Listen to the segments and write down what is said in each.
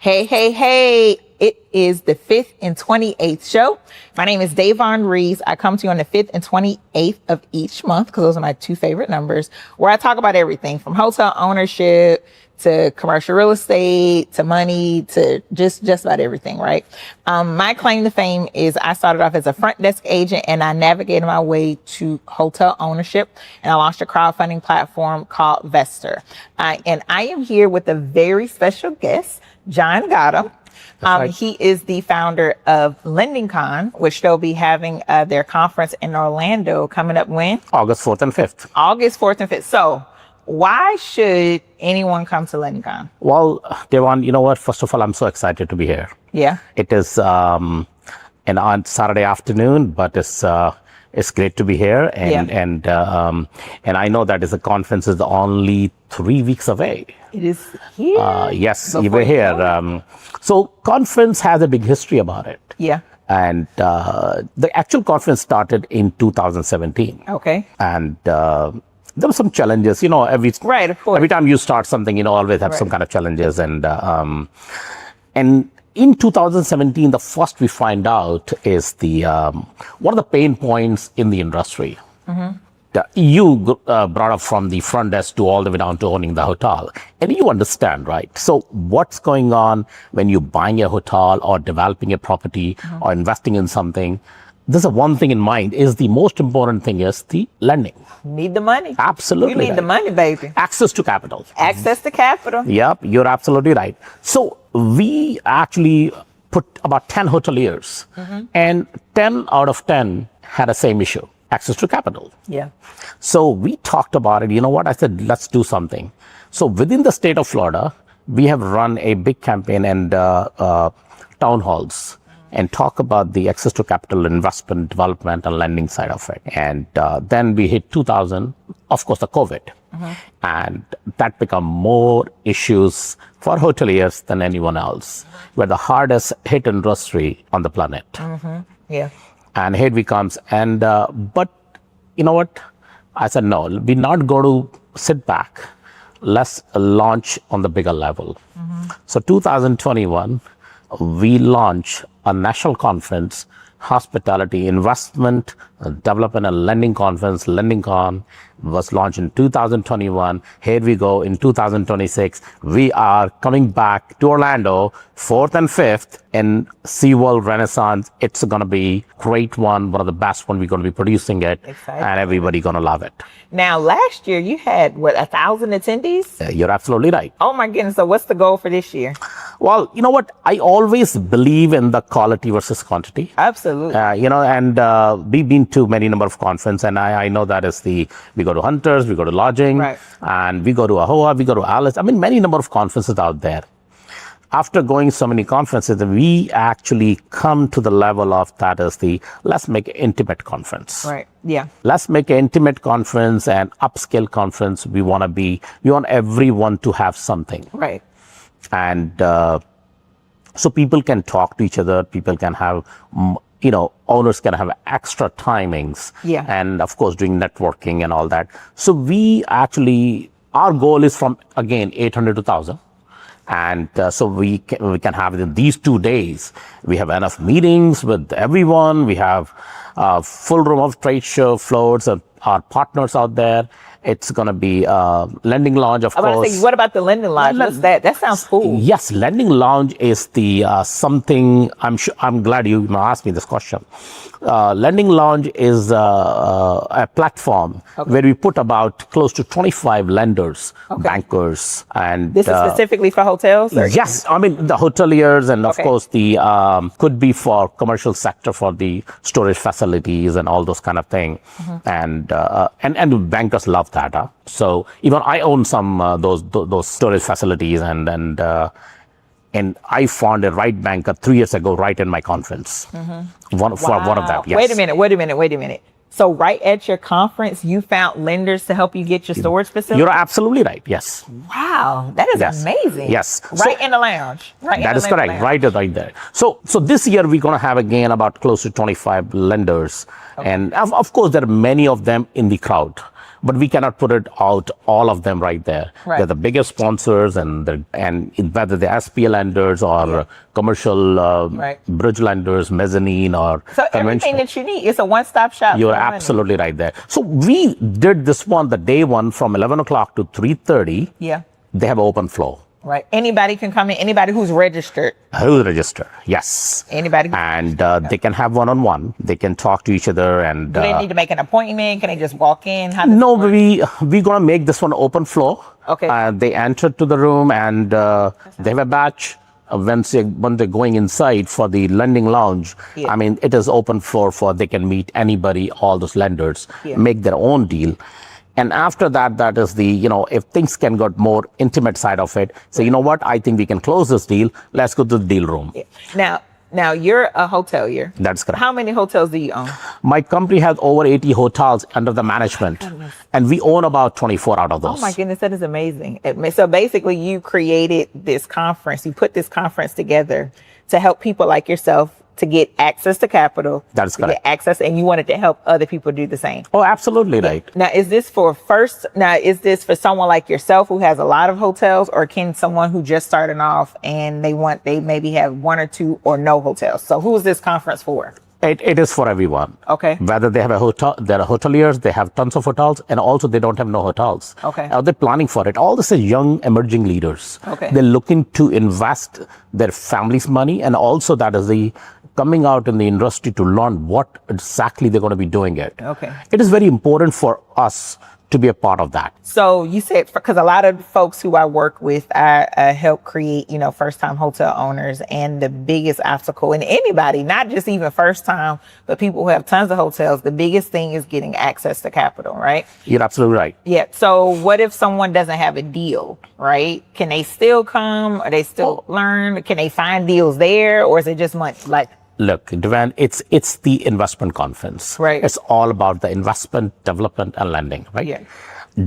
Hey, hey, hey. It is the 5th and 28th show. My name is Davonne Reaves. I come to you on the 5th and 28th of each month because those are my two favorite numbers, where I talk about everything from hotel ownership to commercial real estate to money to just about everything, right? My claim to fame is I started off as a front desk agent and I navigated my way to hotel ownership, and I launched a crowdfunding platform called Vestor. And I am here with a very special guest, Jan Gautam. Right. He is the founder of LendingCon, which they'll be having their conference in Orlando coming up when? August 4th and 5th. August 4th and 5th. So why should anyone come to LendingCon? Well, Davonne, you know what? First of all, I'm so excited to be here. Yeah. It is on Saturday afternoon, but it's great to be here. And I know that the conference is only 3 weeks away. It is here. Yes, you were here. So conference has a big history about it. Yeah. And the actual conference started in 2017. Okay. And there were some challenges, every time you start something, always have some kind of challenges. And in 2017, the first we find out is one of the pain points in the industry. Mm-hmm. You brought up from the front desk to all the way down to owning the hotel. And you understand, right? So what's going on when you're buying a hotel or developing a property or investing in something? There's one thing in mind is the most important thing is the lending. Need the money. Absolutely. You need the money, baby. Access to capital. Access to capital. Yep, you're absolutely right. So we actually put about 10 hoteliers and 10 out of 10 had the same issue, access to capital. Yeah. So we talked about it. You know what? I said, let's do something. So within the state of Florida, we have run a big campaign and town halls and talk about the access to capital, investment, development, and lending side of it. And then we hit 2000, of course, the COVID. And that become more issues for hoteliers than anyone else. We're the hardest hit industry on the planet. Yeah. And here we comes. And but you know what? I said, no, we're not going to sit back. Let's launch on the bigger level. So 2021, we launched a national conference, hospitality, investment, development and lending conference. LendingCon was launched in 2021. Here we go in 2026. We are coming back to Orlando, 4th and 5th in SeaWorld Renaissance. It's going to be great one of the best one. We're going to be producing it. Exciting. And everybody going to love it. Now, last year you had, 1,000 attendees? You're absolutely right. Oh my goodness. So what's the goal for this year? Well, you know what? I always believe in the quality versus quantity. Absolutely. And we've been to many number of conferences, and I know that is we go to Hunters, we go to Lodging, and we go to AHOA, we go to Alice. I mean, many number of conferences out there. After going so many conferences, we actually come to the level of that is let's make an intimate conference. Right. Yeah. Let's make an intimate conference and upscale conference. We want everyone to have something. Right. And so people can talk to each other. People can have, owners can have extra timings. Yeah. And of course, doing networking and all that. So our goal is from, again, 800 to 1,000. And so we can have in these 2 days, we have enough meetings with everyone. We have a full room of trade show floats and our partners out there. It's going to be Lending Lounge, of course. What about the Lending Lounge? What's that? That sounds cool. Yes, Lending Lounge is the something. I'm glad you asked me this question. Lending Lounge is a platform where we put about close to 25 lenders, bankers, and this is specifically for hotels. Yes, I mean the hoteliers, and of course the could be for commercial sector for the storage facilities and all those kind of thing, and bankers love that. So even I own some those storage facilities, and I found a right banker 3 years ago right in my conference. One of them. Yes. Wait a minute. So right at your conference, you found lenders to help you get your storage facility? You're absolutely right. Yes. Wow, that is amazing. Yes. Right in the lounge. That is correct. Right there. So this year we're going to have again about close to 25 lenders, and of course there are many of them in the crowd. but we cannot put it out all of them right there. Right. They're the biggest sponsors, and whether they're SPL lenders or commercial bridge lenders, mezzanine or so everything that you need, it's a one-stop shop. You're absolutely right there. So we did this one, the day one, from 11 o'clock to 3:30. Yeah. They have open flow. Right. Anybody can come in. Anybody who's registered. Who's registered? Yes. Anybody. And they can have one-on-one. They can talk to each other. And do they need to make an appointment? Can they just walk in? No, we're gonna make this one open flow. Okay. They enter to the room, and they have a badge. When they're going inside for the lending lounge, I mean, it is open floor for they can meet anybody, all those lenders, make their own deal. And after that, that is the, if things can get more intimate side of it, say, you know what, I think we can close this deal. Let's go to the deal room. Yeah. Now you're a hotelier. That's correct. How many hotels do you own? My company has over 80 hotels under the management, and we own about 24 out of those. Oh my goodness, that is amazing. So basically you created this conference, you put this conference together to help people like yourself to get access to capital. That's correct. Get access, and you wanted to help other people do the same. Oh, absolutely right. Now, is this for someone like yourself who has a lot of hotels, or can someone who just starting off and they maybe have one or two or no hotels? So who is this conference for? It is for everyone. Okay. Whether they have a hotel, they're hoteliers, they have tons of hotels, and also they don't have no hotels. Okay. They're planning for it. All this is young emerging leaders. Okay. They're looking to invest their family's money, and also that is the coming out in the industry to learn what exactly they're going to be doing it. Okay. It is very important for us to be a part of that. So you said, because a lot of folks who I work with, I help create, first-time hotel owners, and the biggest obstacle in anybody, not just even first-time, but people who have tons of hotels, the biggest thing is getting access to capital, right? You're absolutely right. Yeah. So what if someone doesn't have a deal, right? Can they still come? Or they still learn? Can they find deals there? Or is it just like... Look, Davonne, it's the investment conference. Right. It's all about the investment, development, and lending, right? Yeah.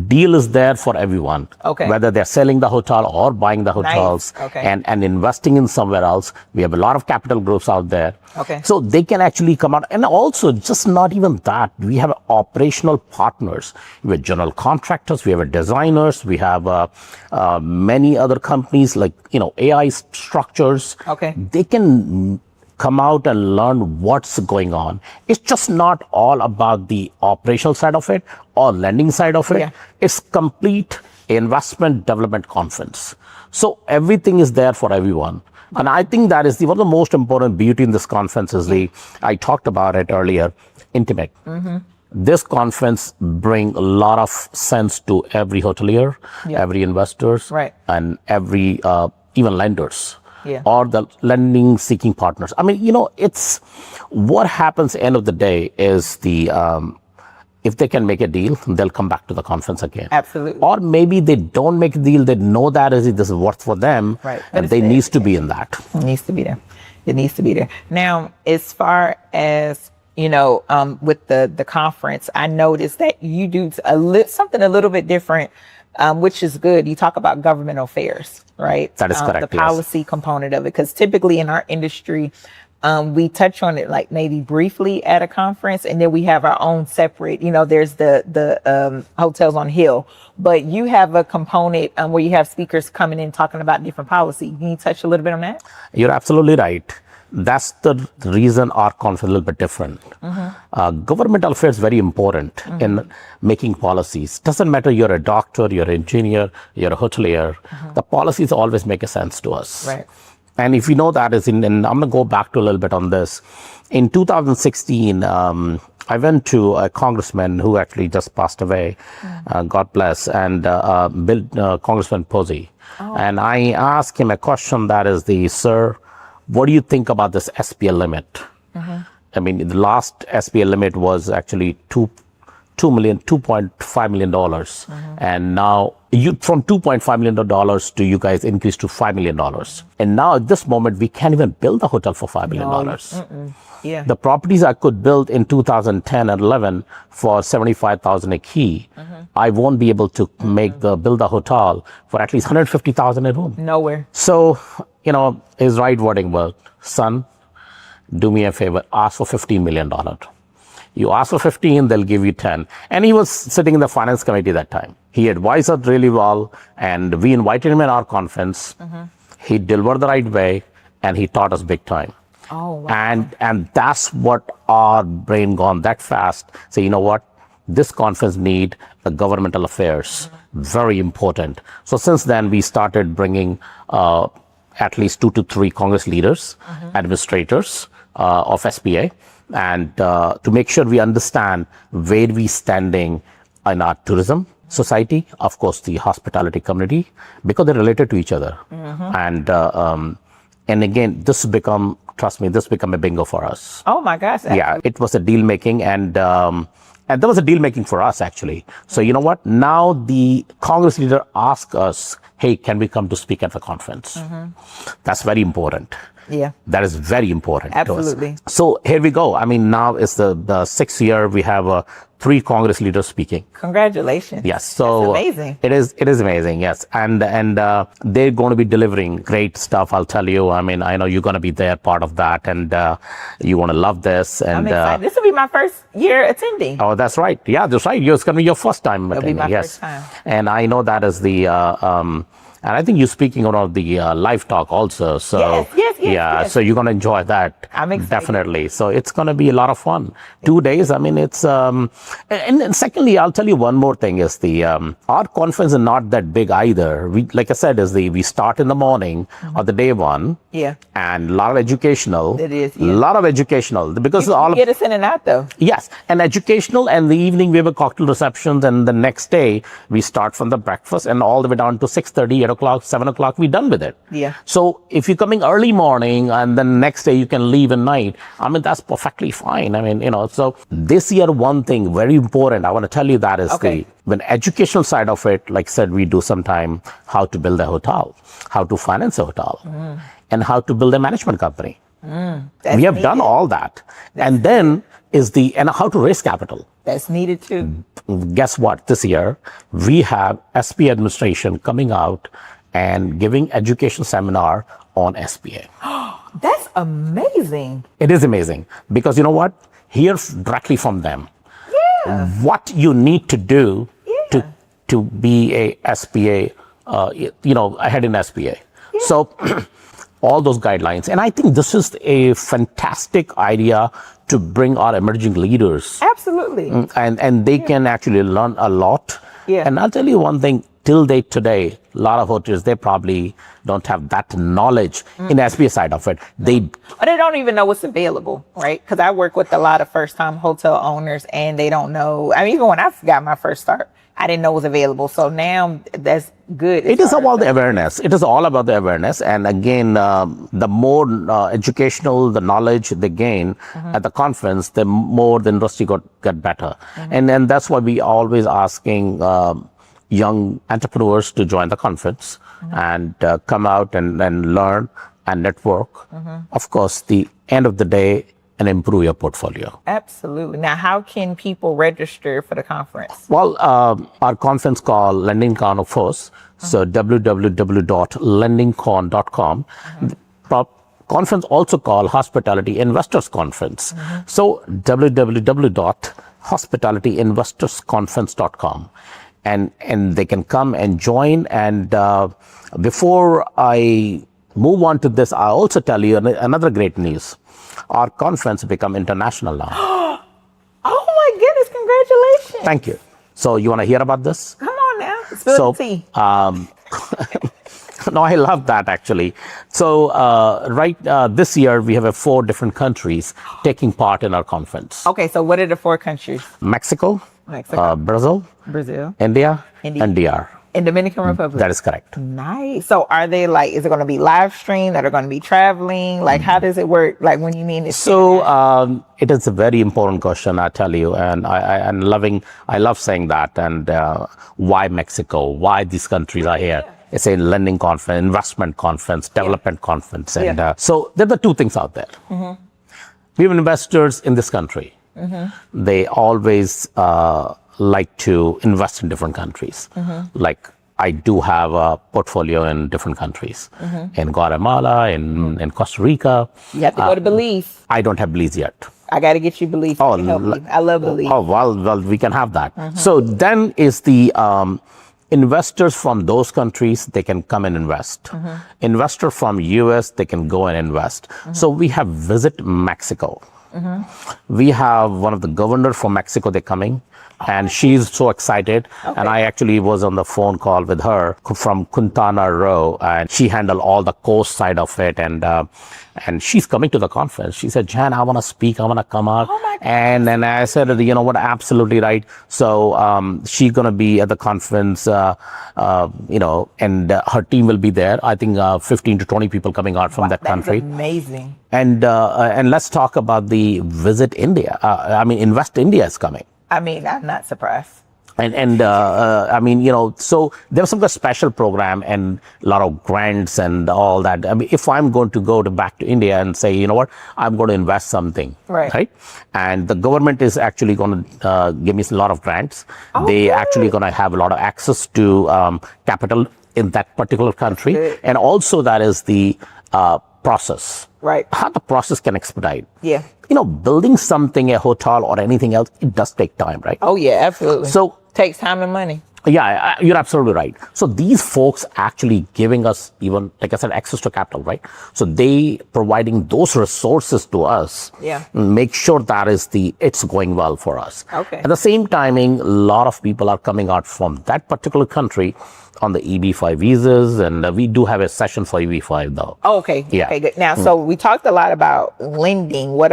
Deal is there for everyone. Okay. Whether they're selling the hotel or buying the hotels. Nice. Okay. and investing in somewhere else. We have a lot of capital groups out there. Okay. So they can actually come out. And also, just not even that, we have operational partners. We have general contractors, we have designers, we have many other companies like, AI structures. Okay. They can come out and learn what's going on. It's just not all about the operational side of it or lending side of it. Yeah. It's complete investment development conference. So everything is there for everyone. And I think that is one of the most important beauty in this conference is I talked about it earlier, intimate. Mm-hmm. This conference bring a lot of sense to every hotelier, every investors, and every even lenders. Or the lending seeking partners. I mean, it's what happens end of the day is if they can make a deal, they'll come back to the conference again. Absolutely. Or maybe they don't make a deal, they know that this is worth for them, and they needs to be in that. It needs to be there. It needs to be there. Now, as far as with the conference, I noticed that you do something a little bit different, which is good. You talk about government affairs, right? That is correct. The policy component of it, because typically in our industry, we touch on it like maybe briefly at a conference, and then we have our own separate. There's the hotels on Hill, but you have a component where you have speakers coming in talking about different policy. Can you touch a little bit on that? You're absolutely right. That's the reason our conference is a little bit different. Mm-hmm. Governmental affairs is very important in making policies. Doesn't matter you're a doctor, you're an engineer, you're a hotelier. Mm-hmm. The policies always make a sense to us. Right. And if you know that is and I'm going to go back to a little bit on this. In 2016, I went to a congressman who actually just passed away, God bless, and Congressman Posey. Oh. And I asked him a question that is sir, what do you think about this SPL limit? Mm-hmm. I mean, the last SPL limit was actually $2.5 million. Mm-hmm. And now from $2.5 million to you guys increased to $5 million. And now at this moment, we can't even build a hotel for $5 million. Yeah. The properties I could build in 2010 and 11 for $75,000 a key, I won't be able to build a hotel for at least $150,000 a room. Nowhere. So, his right wording was, son, do me a favor, ask for $15 million. You ask for 15, they'll give you 10. And he was sitting in the finance committee that time. He advised us really well, and we invited him in our conference. He delivered the right way, and he taught us big time. Oh, wow. And that's what our brain gone that fast. So you know what? This conference need the governmental affairs. Very important. So since then, we started bringing at least 2 to 3 Congress leaders, administrators of SBA, and to make sure we understand where we standing in our tourism society, of course, the hospitality community, because they're related to each other. And again, trust me, this become a bingo for us. Oh my gosh. Yeah, it was a deal making, and there was a deal making for us actually. So you know what? Now the Congress leader asked us, hey, can we come to speak at the conference? That's very important. Yeah. That is very important. Absolutely. To us. So here we go. I mean, now is the 6th year we have 3 Congress leaders speaking. Congratulations. Yes. So that's amazing. It is amazing. Yes. And they're going to be delivering great stuff. I'll tell you. I mean, I know you're going to be there, part of that, and you want to love this. And I'm excited. This will be my first year attending. Oh, that's right. Yeah, that's right. It's going to be your first time It'll attending. be my Yes. first time. And I know that is the and I think you're speaking on the live talk also. So Yes. So you're going to enjoy that. I'm excited. Definitely. So it's going to be a lot of fun. 2 days. I mean, it's and secondly, I'll tell you one more thing is the our conference is not that big either. We, like I said, we start in the morning of the day one. Yeah. And a lot of educational. It is. A lot of educational because You all get us in and out though. Yes, and educational, and the evening we have a cocktail receptions, and the next day we start from the breakfast and all the way down to 6:30, 8 o'clock, 7 o'clock, we're done with it. Yeah. So if you're coming early morning and then next day you can leave at night, I mean, that's perfectly fine. I mean, so this year, one thing very important, I want to tell you that is when educational side of it, like I said, we do sometime how to build a hotel, how to finance a hotel, and how to build a management company. We have done all that. And then and how to raise capital. That's needed too. Guess what? This year, we have SBA administration coming out and giving education seminar on SBA. That's amazing. It is amazing because you know what? Hear directly from them. Yeah. What you need to do to be a SBA, ahead in SBA. Yeah. So all those guidelines. And I think this is a fantastic idea to bring our emerging leaders. Absolutely. And they can actually learn a lot. Yeah. And I'll tell you one thing, till date today, a lot of hotels, they probably don't have that knowledge in the SBA side of it. Or they don't even know what's available, right? Because I work with a lot of first-time hotel owners, and they don't know. I mean, even when I got my first start, I didn't know it was available. So now that's good. It is about the awareness. It is all about the awareness. And again, the more educational, the knowledge they gain at the conference, the more the industry get better. And then that's why we always asking young entrepreneurs to join the conference and come out and learn and network. Of course, the end of the day, and improve your portfolio. Absolutely. Now, how can people register for the conference? Well, our conference called LendingCon, of course. So www.lendingcon.com. Conference also called Hospitality Investors Conference. So www.hospitalityinvestorsconference.com. And they can come and join. And before I move on to this, I'll also tell you another great news. Our conference become international now. Oh my goodness, congratulations. Thank you. So you want to hear about this? Come on now, spill the tea. No, I love that actually. So this year we have 4 different countries taking part in our conference. Okay, so what are the 4 countries? Mexico. Brazil, India, and DR. In Dominican Republic? That is correct. Nice. So are they is it going to be live streamed? Are they going to be traveling? Like, how does it work? Like, when you mean it's... So it is a very important question, I tell you. And I love saying that. And why Mexico? Why these countries are here? It's a lending conference, investment conference, development conference. And so there are the 2 things out there. We have investors in this country. They always like to invest in different countries. Like I do have a portfolio in different countries, in Guatemala, in Costa Rica. You have to go to Belize. I don't have Belize yet. I got to get you Believe. Oh, Help me. I love Believe. Oh, well, we can have that. So then is the investors from those countries, they can come and invest. Investor from US, they can go and invest. So we have Visit Mexico. We have one of the governors from Mexico, they're coming. And she's so excited. Okay. And I actually was on the phone call with her from Quintana Roo, and she handled all the coast side of it. And she's coming to the conference. She said, Jan, I want to speak. I want to come out. Oh, and then I said, you know what, absolutely right. So she's going to be at the conference, and her team will be there. I think 15 to 20 people coming out from that country. That's amazing. And let's talk about the Visit India. Invest India is coming. I'm not surprised. So there's some kind of special program and a lot of grants and all that. If I'm going to go back to India and say, you know what, I'm going to invest something, right? And the government is actually going to give me a lot of grants. They actually going to have a lot of access to capital in that particular country. And also that is the process. Right. How the process can expedite. Yeah. Building something, a hotel or anything else, it does take time, right? Oh, yeah, absolutely. So takes time and money. Yeah, you're absolutely right. So these folks actually giving us even, like I said, access to capital, right? So they providing those resources to us. Yeah. Make sure that it's going well for us. Okay. At the same timing, a lot of people are coming out from that particular country on the EB5 visas, and we do have a session for EB5 though. Oh, okay. Yeah. Okay, good. Now, so we talked a lot about lending. We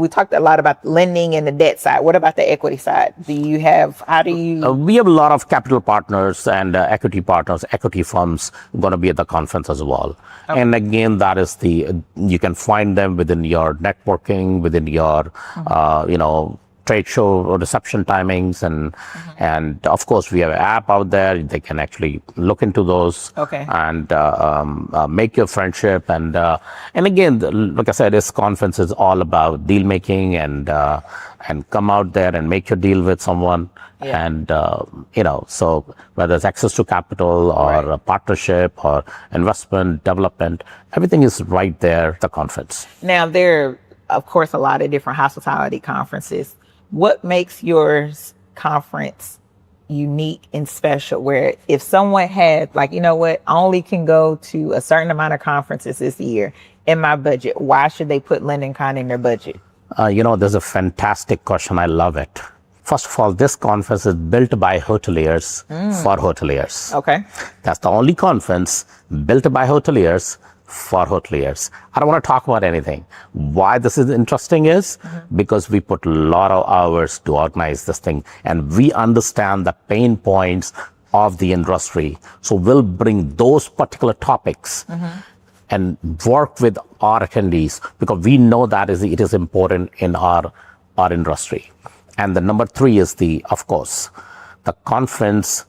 talked a lot about lending and the debt side. What about the equity side? We have a lot of capital partners and equity partners, equity firms going to be at the conference as well. Okay. And again, that is you can find them within your networking, within your, trade show or reception timings, and of course we have an app out there. They can actually look into those. Okay. And make your friendship, and again, like I said, this conference is all about deal making and come out there and make your deal with someone. Yeah. And so whether it's access to capital or a partnership or investment development, everything is right there at the conference. Now, there are, of course, a lot of different hospitality conferences. What makes yours conference unique and special, where if someone had, like, you know what, I only can go to a certain amount of conferences this year in my budget, why should they put LendingCon in their budget? There's a fantastic question. I love it. First of all, this conference is built by hoteliers for hoteliers. Okay. That's the only conference built by hoteliers for hoteliers. I don't want to talk about anything. Why this is interesting is because we put a lot of hours to organize this thing, and we understand the pain points of the industry. So we'll bring those particular topics and work with our attendees, because we know that it is important in our industry. And the number 3 is of course, the conference.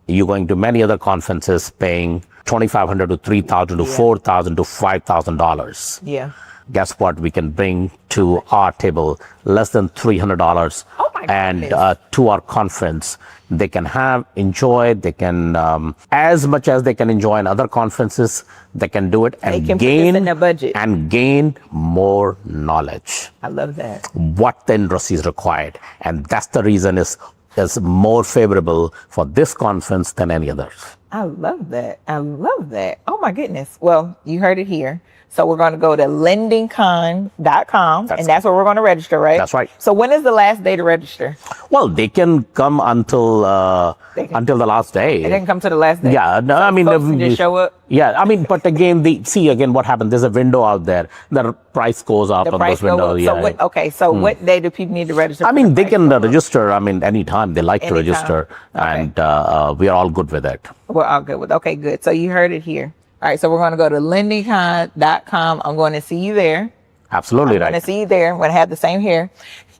You're going to many other conferences paying $2,500 to $3,000 to $4,000 to $5,000. Yeah. Guess what? We can bring to our table less than $300. Oh my goodness. And to our conference, they can enjoy. They can as much as they can enjoy in other conferences. They can do it and they can gain put this in their budget and gain more knowledge. I love that. What the industry is required, and that's the reason is more favorable for this conference than any others. I love that. Oh my goodness. Well, you heard it here. So we're going to go to LendingCon.com, and that's where we're going to register, right? That's right. So when is the last day to register? Well, they can come until the last day. They can come to the last day. Yeah, no, so folks can just show up. Yeah, but again, what happened? There's a window out there. The price goes up on those windows. Yeah. So what day do people need to register? They can register. Anytime they like to register, and we are all good with it. We're all good with. Okay, good. So you heard it here. All right, so we're going to go to LendingCon.com. I'm going to see you there. Absolutely right. I'm going to see you there. I'm going to have the same hair.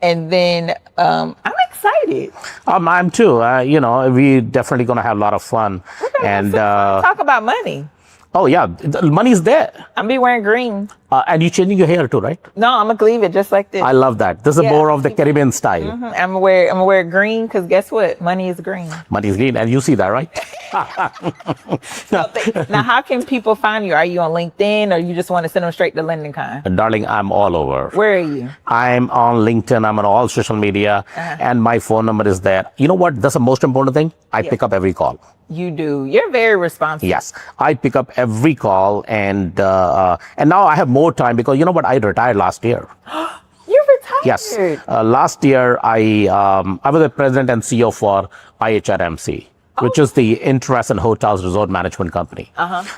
And then I'm excited. I'm too. We're definitely going to have a lot of fun. And talk about money. Oh, yeah. The money's there. I'm be wearing green. And you changing your hair too, right? No, I'm gonna leave it just like this. I love that. This is Yeah. more of the Caribbean style. I'm gonna wear green because guess what? Money is green. Money is green, and you see that, right? Now, how can people find you? Are you on LinkedIn, or you just want to send them straight to LendingCon? Darling, I'm all over. Where are you? I'm on LinkedIn. I'm on all social media, and my phone number is there. You know what? That's the most important thing. I pick up every call. You do. You're very responsible. Yes, I pick up every call, and now I have more time because you know what? I retired last year. You retired. Yes, last year I was the president and CEO for IHRMC, which is the Interest and Hotels Resort Management Company.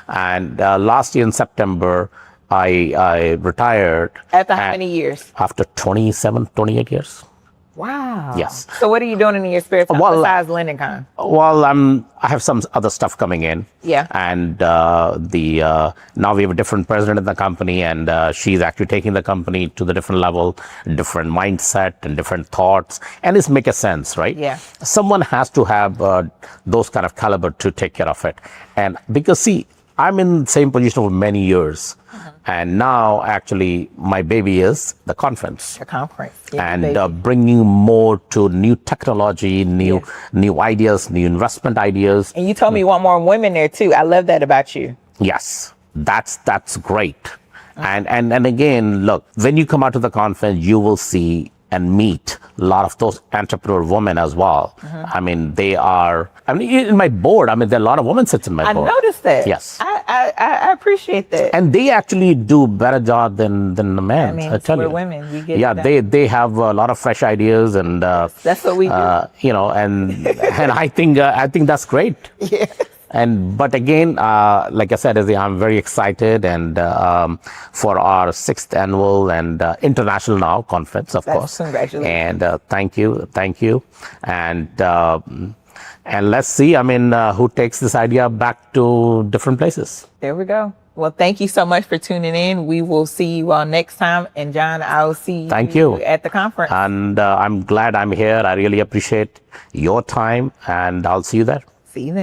And last year in September, I retired. After how many years? After 27, 28 years. Wow. Yes. So what are you doing in your spare time besides LendingCon? Well, I have some other stuff coming in. Yeah. And now we have a different president in the company, and she's actually taking the company to the different level, different mindset and different thoughts, and it's making sense, right? Yeah. Someone has to have those kind of caliber to take care of it. And because see, I'm in the same position for many years. And now, actually, my baby is the conference. The conference. And bringing more to new technology, new ideas, new investment ideas. And you told me you want more women there, too. I love that about you. Yes, that's great. And again, look, when you come out to the conference, you will see and meet a lot of those entrepreneur women as well. I mean, in my board, there are a lot of women sits in my board. I noticed that. Yes. I appreciate that. And they actually do better job than the men. I tell we're you. women. We get they have a lot of fresh ideas, and that's what we do. And I think that's great. Yeah. But again, like I said, I'm very excited and for our 6th annual and international now conference, of course. Congratulations. And thank you. And let's see, who takes this idea back to different places. There we go. Well, thank you so much for tuning in. We will see you all next time. And John, I'll see you at the conference. And I'm glad I'm here. I really appreciate your time, and I'll see you there. See you then.